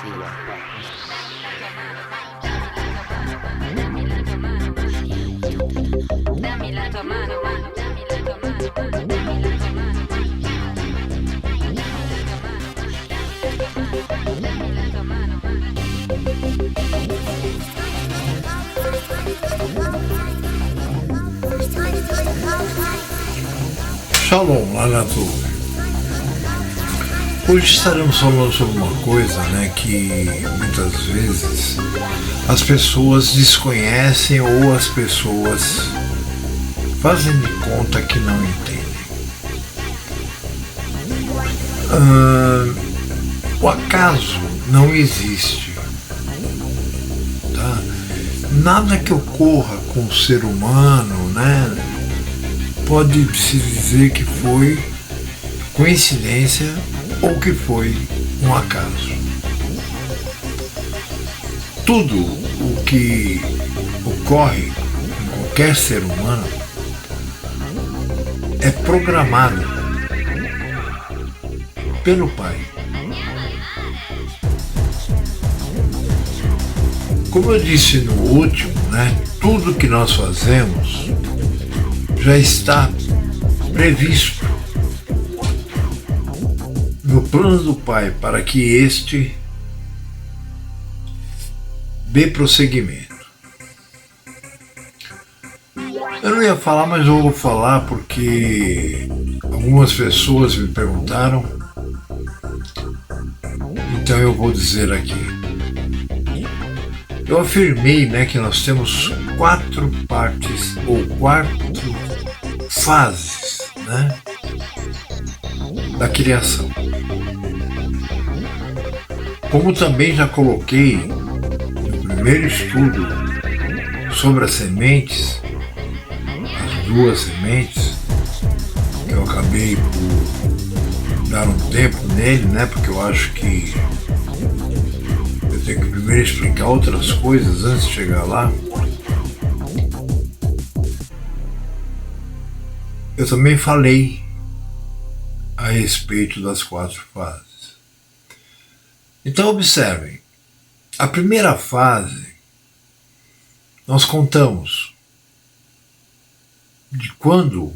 Dame la tua mano, dammi la tua mano, dammi la tua mano, dammi la tua mano. Shalom, lá na tua. Hoje estaremos falando sobre uma coisa, que muitas vezes as pessoas desconhecem ou as pessoas fazem de conta que não entendem. O acaso não existe. Tá? Nada que ocorra com o ser humano, pode se dizer que foi coincidência ou que foi um acaso. Tudo o que ocorre em qualquer ser humano é programado pelo Pai. Como eu disse no último, tudo que nós fazemos já está previsto no plano do Pai para que este dê prosseguimento. Eu não ia falar, mas eu vou falar porque algumas pessoas me perguntaram, então eu vou dizer aqui. Eu afirmei que nós temos 4 partes ou 4 fases da criação. Como também já coloquei no primeiro estudo sobre as sementes, as 2 sementes, que eu acabei por dar um tempo nele, porque eu acho que eu tenho que primeiro explicar outras coisas antes de chegar lá. Eu também falei a respeito das 4 fases. Então observem, a primeira fase nós contamos de quando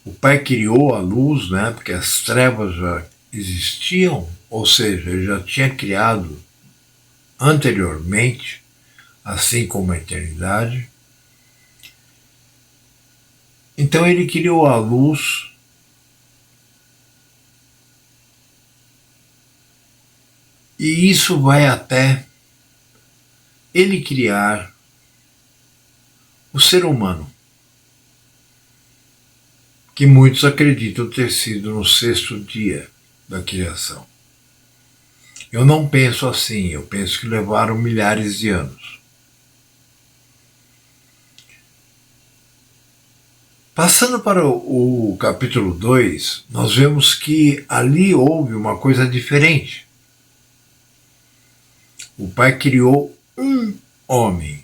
o Pai criou a luz, porque as trevas já existiam, ou seja, ele já tinha criado anteriormente, assim como a eternidade. Então ele criou a luz e isso vai até ele criar o ser humano, que muitos acreditam ter sido no 6º dia da criação. Eu não penso assim, eu penso que levaram milhares de anos. Passando para o capítulo 2, nós vemos que ali houve uma coisa diferente. O Pai criou um homem.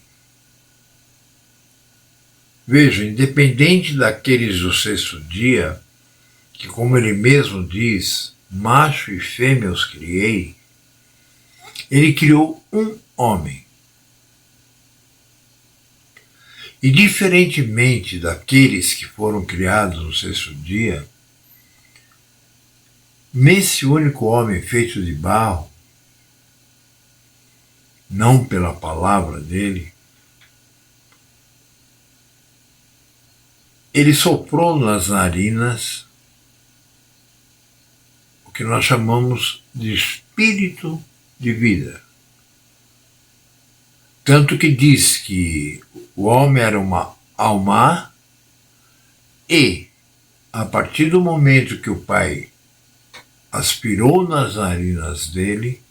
Veja, independente daqueles do 6º dia, que como ele mesmo diz, macho e fêmea os criei, ele criou um homem. E diferentemente daqueles que foram criados no 6º dia, nesse único homem feito de barro, não pela palavra dele, ele soprou nas narinas o que nós chamamos de espírito de vida. Tanto que diz que o homem era uma alma e, a partir do momento que o Pai aspirou nas narinas dele,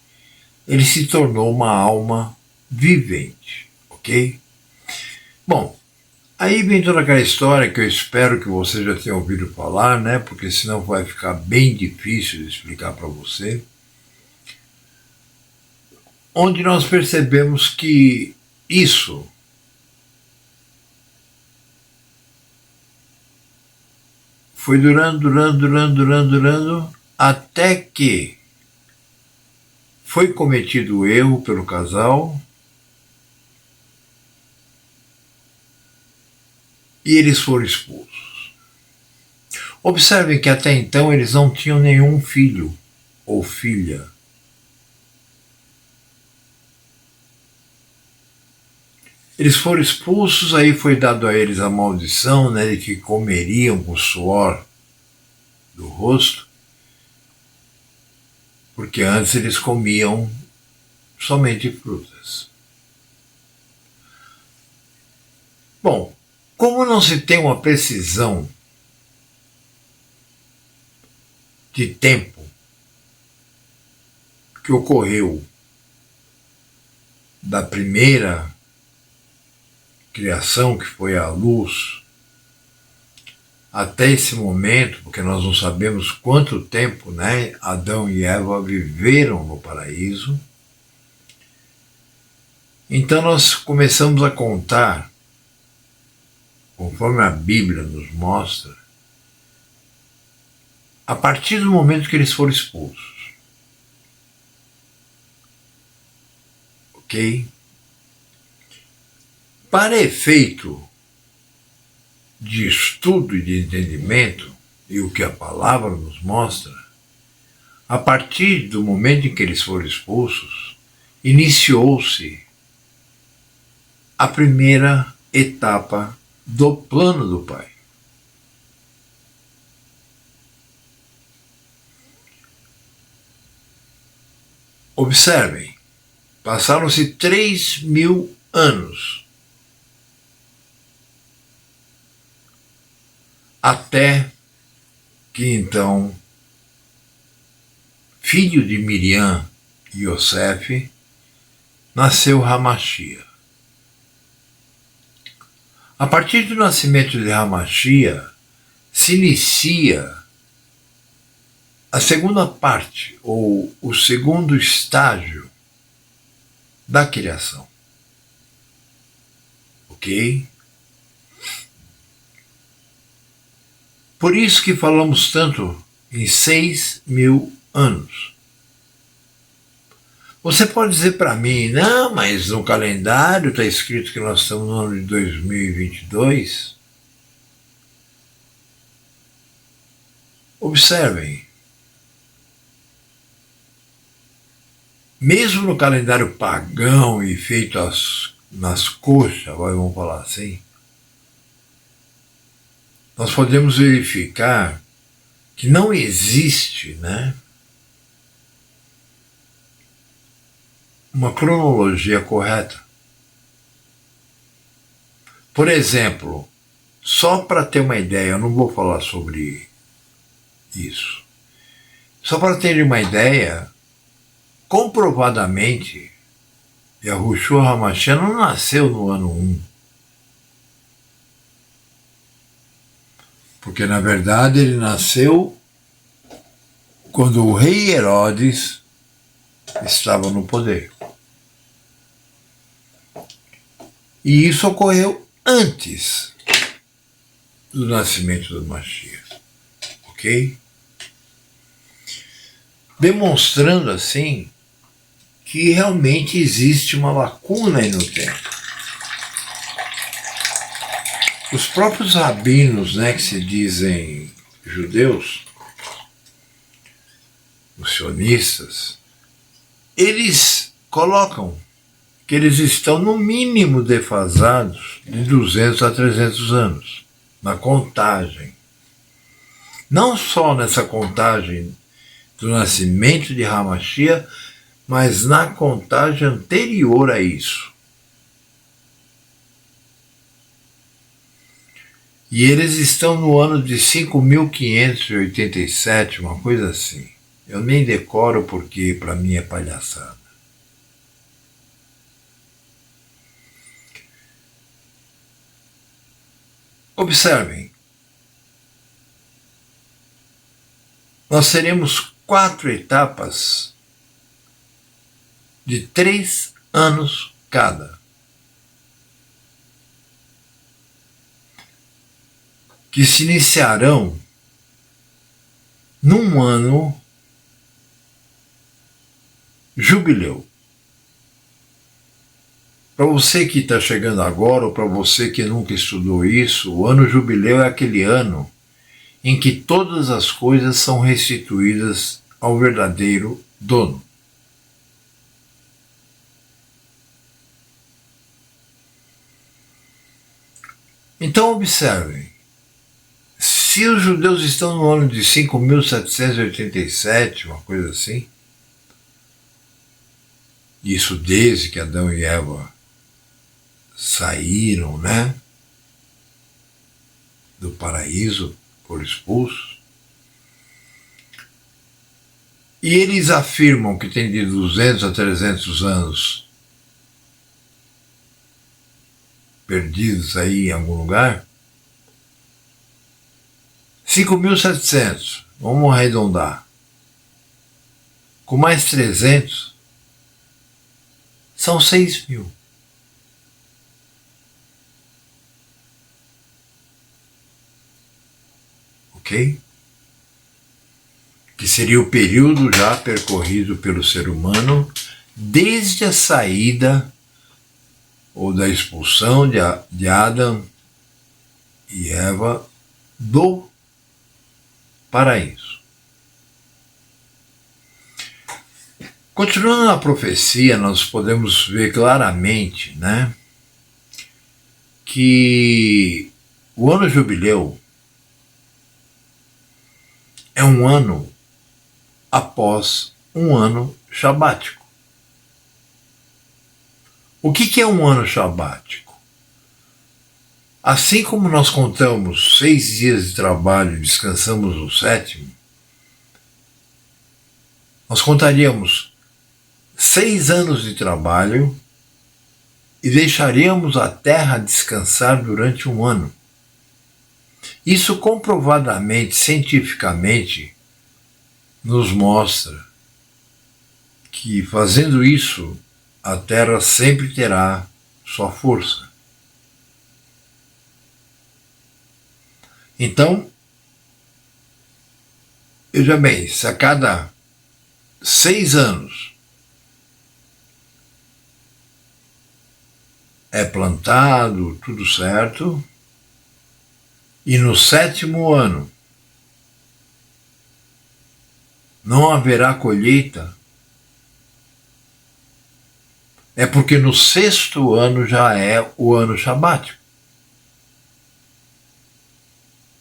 ele se tornou uma alma vivente, ok? Bom, aí vem toda aquela história que eu espero que você já tenha ouvido falar, porque senão vai ficar bem difícil de explicar para você, onde nós percebemos que isso foi durando, até que foi cometido erro pelo casal e eles foram expulsos. Observem que até então eles não tinham nenhum filho ou filha. Eles foram expulsos, aí foi dado a eles a maldição, né, de que comeriam com o suor do rosto, porque antes eles comiam somente frutas. Bom, como não se tem uma precisão de tempo que ocorreu da primeira criação, que foi a luz, até esse momento, porque nós não sabemos quanto tempo, né, Adão e Eva viveram no paraíso. Então nós começamos a contar, conforme a Bíblia nos mostra, a partir do momento que eles foram expulsos. Ok? Para efeito de estudo e de entendimento, e o que a palavra nos mostra, a partir do momento em que eles foram expulsos, iniciou-se a primeira etapa do plano do Pai. Observem, passaram-se 3.000 anos até que então, filho de Miriam e Yosef, nasceu Hamashia. A partir do nascimento de Hamashia, se inicia a segunda parte, ou o segundo estágio da criação. Ok? Por isso que falamos tanto em 6.000 anos. Você pode dizer para mim, não, mas no calendário está escrito que nós estamos no ano de 2022. Observem, mesmo no calendário pagão e feito nas coxas, vamos falar assim, nós podemos verificar que não existe, né, uma cronologia correta. Por exemplo, só para ter uma ideia, eu não vou falar sobre isso. Só para ter uma ideia, comprovadamente, Yahushua HaMashiach não nasceu no ano 1. Porque, na verdade, ele nasceu quando o rei Herodes estava no poder. E isso ocorreu antes do nascimento do Mashiach. Ok? Demonstrando, assim, que realmente existe uma lacuna aí no tempo. Os próprios rabinos, né, que se dizem judeus, os sionistas, eles colocam que eles estão no mínimo defasados de 200 a 300 anos na contagem. Não só nessa contagem do nascimento de Hamashia, mas na contagem anterior a isso. E eles estão no ano de 5.587, uma coisa assim. Eu nem decoro porque para mim é palhaçada. Observem, nós teremos 4 etapas de 3 anos cada, que se iniciarão num ano jubileu. Para você que está chegando agora, ou para você que nunca estudou isso, o ano jubileu é aquele ano em que todas as coisas são restituídas ao verdadeiro dono. Então observem, se os judeus estão no ano de 5.787, uma coisa assim, isso desde que Adão e Eva saíram, né, do paraíso, foram expulsos, e eles afirmam que tem de 200 a 300 anos perdidos aí em algum lugar, 5.700, vamos arredondar, com mais 300, são 6.000. Ok? Que seria o período já percorrido pelo ser humano desde a saída ou da expulsão de Adão e Eva do paraíso. Continuando na profecia, nós podemos ver claramente, né, que o ano jubileu é um ano após um ano sabático. O que é um ano sabático? Assim como nós contamos 6 dias de trabalho e descansamos no 7º, nós contaríamos 6 anos de trabalho e deixaríamos a terra descansar durante um ano. Isso comprovadamente, cientificamente, nos mostra que fazendo isso, a terra sempre terá sua força. Então, veja bem, se a cada 6 anos é plantado, tudo certo, e no 7º ano não haverá colheita, é porque no 6º ano já é o ano sabático.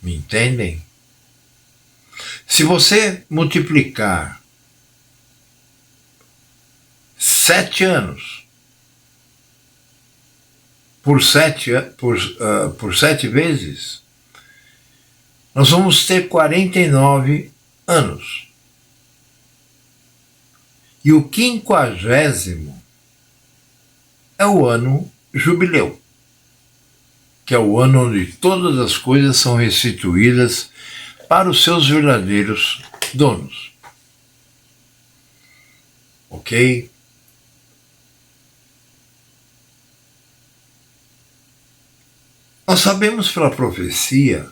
Me entendem? Se você multiplicar 7 anos por 7 vezes, nós vamos ter 49 anos. E o 50º é o ano jubileu, que é o ano onde todas as coisas são restituídas para os seus verdadeiros donos. Ok? Nós sabemos pela profecia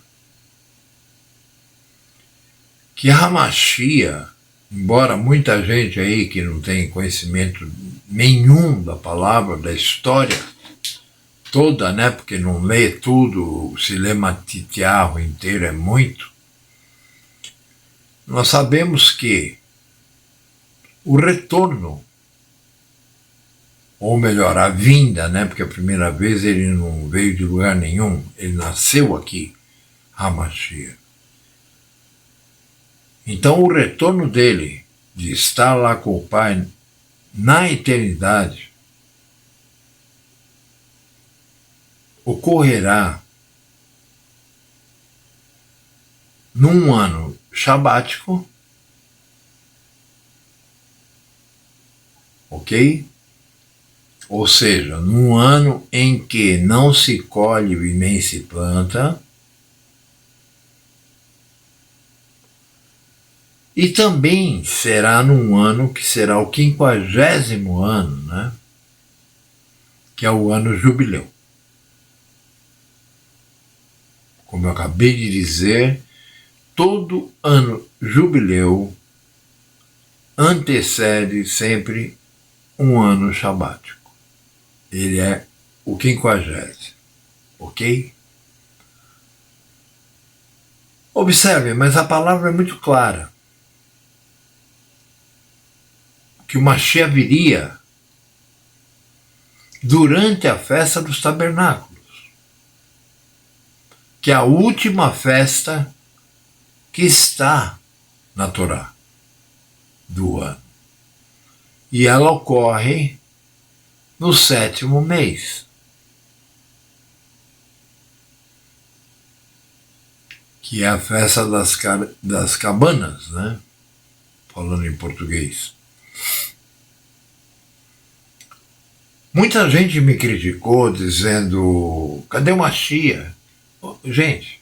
que Hamashia, embora muita gente aí que não tem conhecimento nenhum da palavra, da história toda, né, porque não lê tudo, se lê Matitiahu inteiro é muito, nós sabemos que o retorno, ou melhor, a vinda, né, porque a primeira vez ele não veio de lugar nenhum, ele nasceu aqui, Hamashia. Então o retorno dele, de estar lá com o Pai na eternidade, ocorrerá num ano sabático, ok? Ou seja, num ano em que não se colhe e nem se planta, e também será num ano que será o 50º ano, né? Que é o ano jubileu. Como eu acabei de dizer, todo ano jubileu antecede sempre um ano sabático. Ele é o 50º, ok? Observe, mas a palavra é muito clara. Que o Mashiach viria durante a festa dos tabernáculos, que é a última festa que está na Torá do ano. E ela ocorre no 7º mês, que é a festa das cabanas, né? Falando em português. Muita gente me criticou dizendo, cadê o Mashiach? Gente,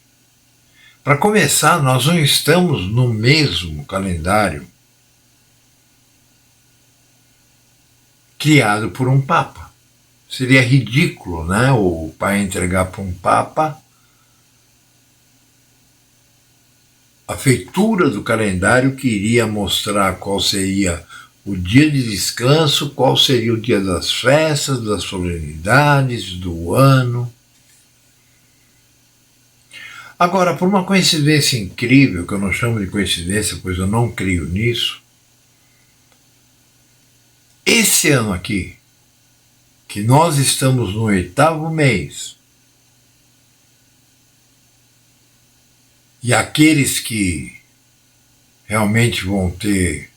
para começar, nós não estamos no mesmo calendário criado por um Papa. Seria ridículo, né, o pai entregar para um Papa a feitura do calendário que iria mostrar qual seria o dia de descanso, qual seria o dia das festas, das solenidades, do ano. Agora, por uma coincidência incrível, que eu não chamo de coincidência, pois eu não creio nisso, esse ano aqui, que nós estamos no 8º mês, e aqueles que realmente vão ter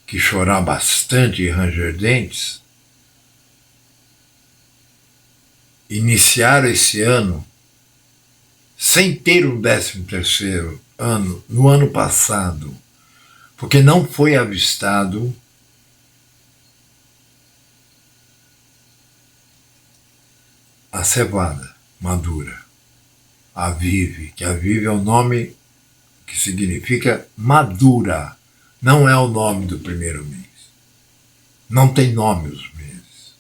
que chorar bastante e ranger dentes, iniciaram esse ano sem ter um 13º ano no ano passado, porque não foi avistado a cevada madura, a Aviv, que Aviv é o nome que significa madura, não é o nome do primeiro mês. Não tem nome os meses.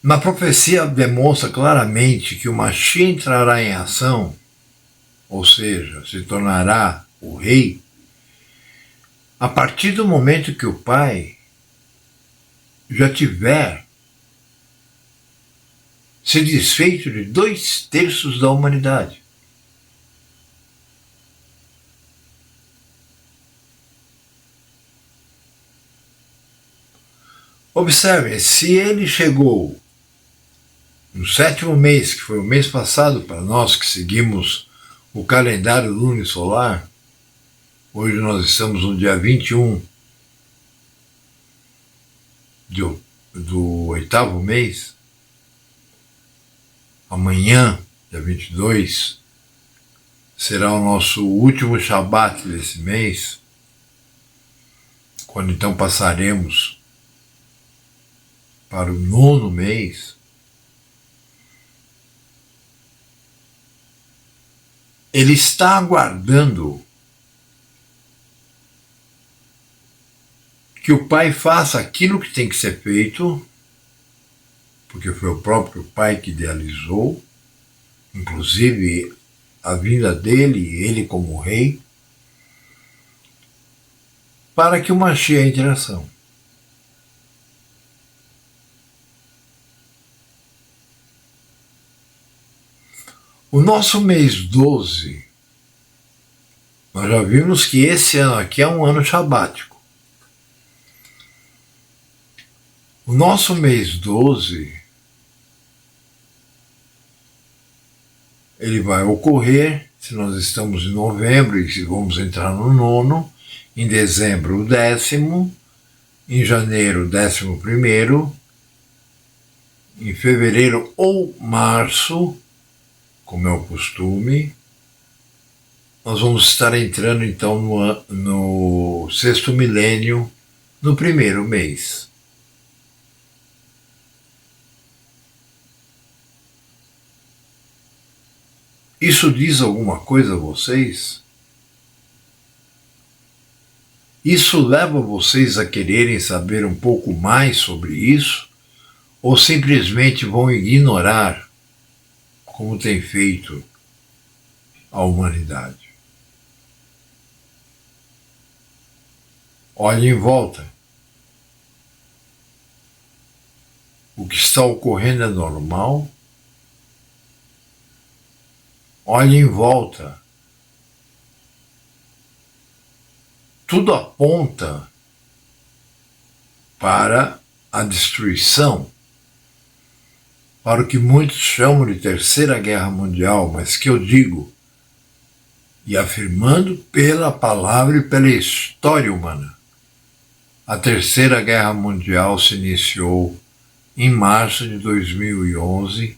Na profecia demonstra claramente que o Mashiach entrará em ação, ou seja, se tornará o rei, a partir do momento que o Pai já tiver se desfeito de 2/3 da humanidade. Observe, se ele chegou no 7º mês, que foi o mês passado para nós que seguimos o calendário lunisolar, hoje nós estamos no dia 21 do 8º mês, amanhã, dia 22, será o nosso último Shabat desse mês, quando então passaremos para o 9º mês. Ele está aguardando que o Pai faça aquilo que tem que ser feito, porque foi o próprio Pai que idealizou, inclusive a vinda dele e ele como rei, para que o Mashiach entre em ação. O nosso mês 12, nós já vimos que esse ano aqui é um ano sabático. O nosso mês 12, ele vai ocorrer, se nós estamos em novembro e se vamos entrar no 9º, em dezembro o 10º, em janeiro o 11º, em fevereiro ou março, como é o costume, nós vamos estar entrando então no 6º milênio, no 1º mês. Isso diz alguma coisa a vocês? Isso leva vocês a quererem saber um pouco mais sobre isso? Ou simplesmente vão ignorar, como tem feito à humanidade. Olhe em volta. O que está ocorrendo é normal? Olhe em volta. Tudo aponta para a destruição, para o que muitos chamam de Terceira Guerra Mundial, mas que eu digo, e afirmando pela palavra e pela história humana, a Terceira Guerra Mundial se iniciou em março de 2011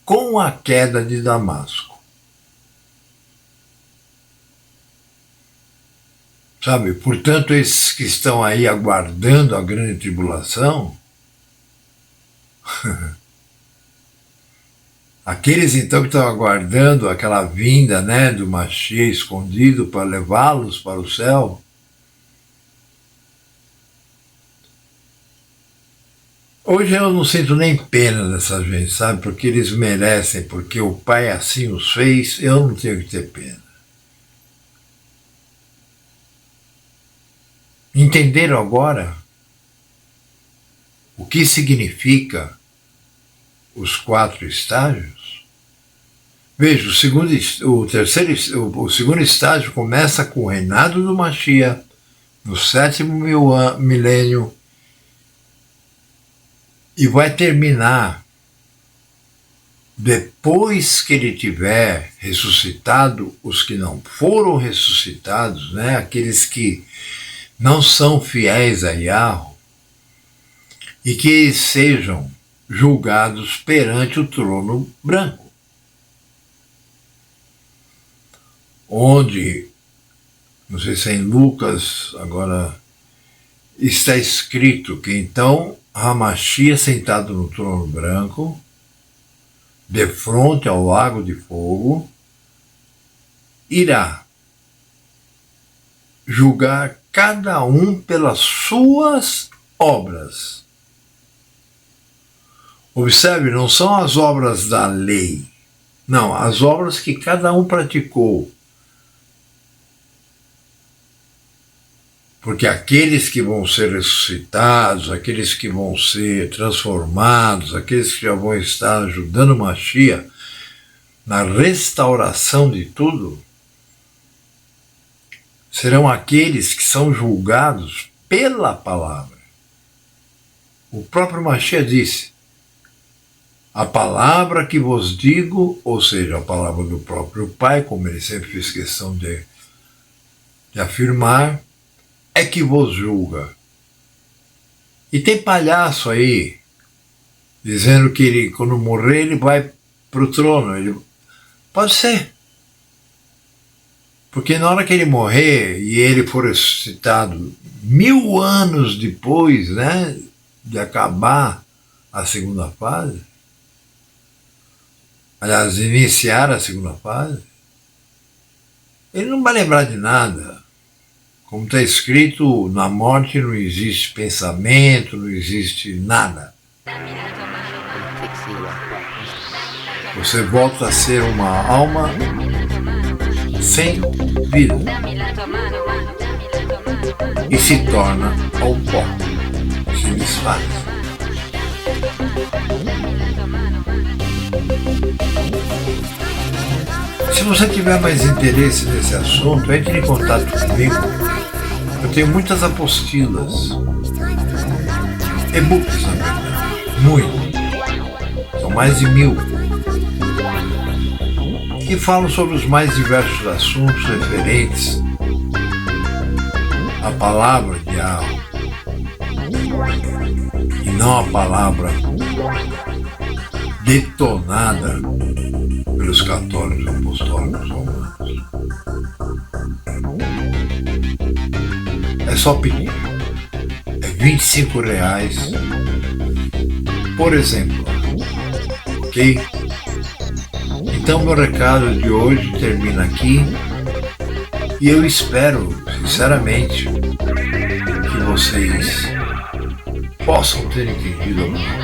com a queda de Damasco. Sabe, portanto, esses que estão aí aguardando a grande tribulação, aqueles então que estão aguardando aquela vinda, né, do Mashiach escondido para levá-los para o céu, hoje eu não sinto nem pena dessa gente, sabe, porque eles merecem, porque o Pai assim os fez, eu não tenho que ter pena. Entenderam agora o que significa os 4 estágios? Veja, o segundo estágio começa com o reinado do Mashiach no 7º milênio e vai terminar depois que ele tiver ressuscitado os que não foram ressuscitados, né? Aqueles que não são fiéis a Yahweh, e que sejam julgados perante o trono branco, onde, não sei se é em Lucas, agora está escrito que então Hamashia sentado no trono branco, de frente ao lago de fogo, irá julgar cada um pelas suas obras. Observe, não são as obras da lei, não, as obras que cada um praticou. Porque aqueles que vão ser ressuscitados, aqueles que vão ser transformados, aqueles que já vão estar ajudando Mashiach na restauração de tudo, serão aqueles que são julgados pela palavra. O próprio Mashiach disse, a palavra que vos digo, ou seja, a palavra do próprio Pai, como ele sempre fez questão de afirmar, é que vos julga. E tem palhaço aí, dizendo que ele, quando morrer, ele vai para o trono. Ele, pode ser. Porque na hora que ele morrer e ele for ressuscitado 1000 anos depois, né, de acabar a segunda fase, aliás, iniciar a segunda fase, ele não vai lembrar de nada. Como está escrito, na morte não existe pensamento, não existe nada. Você volta a ser uma alma sem vida e se torna ao pó, se desfaz. Se você tiver mais interesse nesse assunto, entre em contato comigo. Eu tenho muitas apostilas, e-books, na verdade, muito, são mais de 1000, que falam sobre os mais diversos assuntos referentes à palavra de Yahweh, e não a palavra detonada pelos católicos apostólicos romanos. É só pedir. É R$25 por exemplo. Ok? Então meu recado de hoje termina aqui. E eu espero, sinceramente, que vocês possam ter entendido alguma coisa.